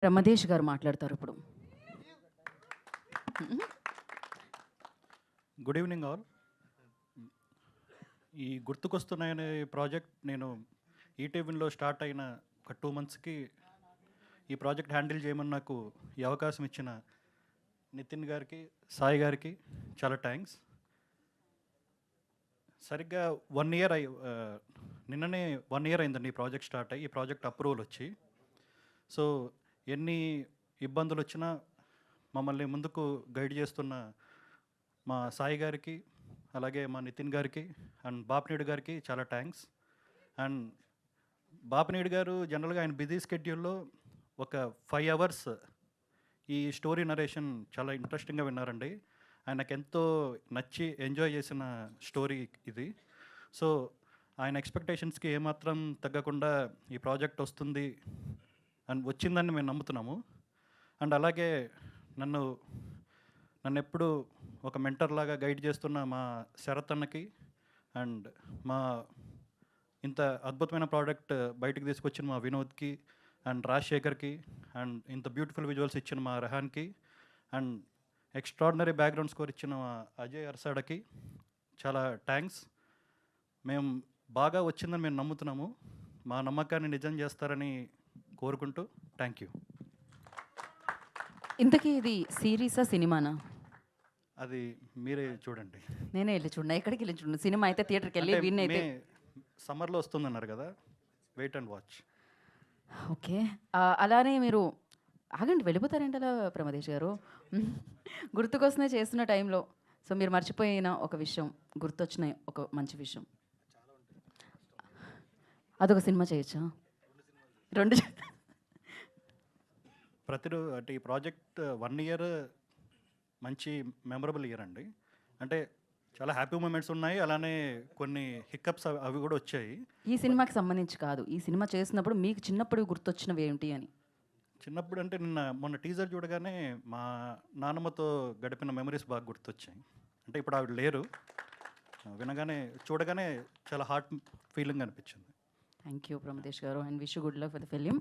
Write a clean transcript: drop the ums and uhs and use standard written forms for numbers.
రమదేష్ గారు మాట్లాడతారు ఇప్పుడు. Good evening all. ఈ గుర్తుకొస్తున్నాయనే ప్రాజెక్ట్ నేను ఈటీవీలో స్టార్ట్ అయిన ఒక 2 మంత్స్కి ఈ ప్రాజెక్ట్ హ్యాండిల్ చేయమని నాకు ఈ అవకాశం ఇచ్చిన నితిన్ గారికి, సాయి గారికి చాలా థ్యాంక్స్. సరిగ్గా 1 ఇయర్ నిన్ననే 1 ఇయర్ అయిందండి ఈ ప్రాజెక్ట్ స్టార్ట్ అయ్యి, ఈ ప్రాజెక్ట్ అప్రూవల్ వచ్చి. సో ఎన్ని ఇబ్బందులు వచ్చినా మమ్మల్ని ముందుకు గైడ్ చేస్తున్న మా సాయి గారికి, అలాగే మా నితిన్ గారికి అండ్ బాపినేడు గారికి చాలా థ్యాంక్స్. అండ్ బాపినేడు గారు జనరల్గా ఆయన బిజీ స్కెడ్యూల్లో ఒక 5 అవర్స్ ఈ స్టోరీ నరేషన్ చాలా ఇంట్రెస్టింగ్గా విన్నారండి. ఆయనకు ఎంతో నచ్చి ఎంజాయ్ చేసిన స్టోరీ ఇది. సో ఆయన ఎక్స్పెక్టేషన్స్కి ఏమాత్రం తగ్గకుండా ఈ ప్రాజెక్ట్ వస్తుంది అండ్ వచ్చిందని మేము నమ్ముతున్నాము. అండ్ అలాగే నన్ను ఎప్పుడు ఒక మెంటర్ లాగా గైడ్ చేస్తున్న మా శరత్ అన్నకి అండ్ మా ఇంత అద్భుతమైన ప్రోడక్ట్ బయటకు తీసుకొచ్చిన మా వినోద్కి అండ్ రాజశేఖర్కి అండ్ ఇంత బ్యూటిఫుల్ విజువల్స్ ఇచ్చిన మా రెహాన్కి అండ్ ఎక్స్ట్రాడినరీ బ్యాక్గ్రౌండ్ స్కోర్ ఇచ్చిన మా అజయ్ అర్సాడకి చాలా థ్యాంక్స్. మేము బాగా వచ్చిందని మేము నమ్ముతున్నాము. మా నమ్మకాన్ని నిజం చేస్తారని కోరుకుంటూ థ్యాంక్ యూ. ఇంతకీ ఇది సిరీసా, సినిమానా? అది మీరే చూడండి. నేనే వెళ్ళి చూడండి, ఎక్కడికి వెళ్ళి చూడండి. సినిమా అయితే థియేటర్కి వెళ్ళి విన్ అయితే సమ్మర్లో వస్తుందన్నారు కదా, వెయిట్ అండ్ వాచ్. ఓకే. అలానే మీరు ఆగండి, వెళ్ళిపోతారంట అలా ప్రమదేష్ గారు. గుర్తుకొస్తున్నా చేస్తున్న టైంలో సో మీరు మర్చిపోయిన ఒక విషయం, గుర్తొచ్చిన ఒక మంచి విషయం, అదొక సినిమా చేయొచ్చా? 2 ప్రతిరోజు అంటే ఈ ప్రాజెక్ట్ 1 ఇయర్ మంచి మెమరబుల్ ఇయర్ అండి. అంటే చాలా హ్యాపీ మూమెంట్స్ ఉన్నాయి, అలానే కొన్ని హిక్కప్స్ అవి కూడా వచ్చాయి. ఈ సినిమాకి సంబంధించి కాదు, ఈ సినిమా చేసినప్పుడు మీకు చిన్నప్పుడు గుర్తొచ్చినవి ఏంటి అని. చిన్నప్పుడు అంటే మొన్న టీజర్ చూడగానే మా నాన్నమ్మతో గడిపిన మెమరీస్ బాగా గుర్తొచ్చాయి. అంటే ఇప్పుడు ఆవిడ లేరు, చూడగానే చాలా హార్ట్ ఫీలింగ్ అనిపించింది. థ్యాంక్ యూ ప్రమదేష్ గారు and wish good luck for the film.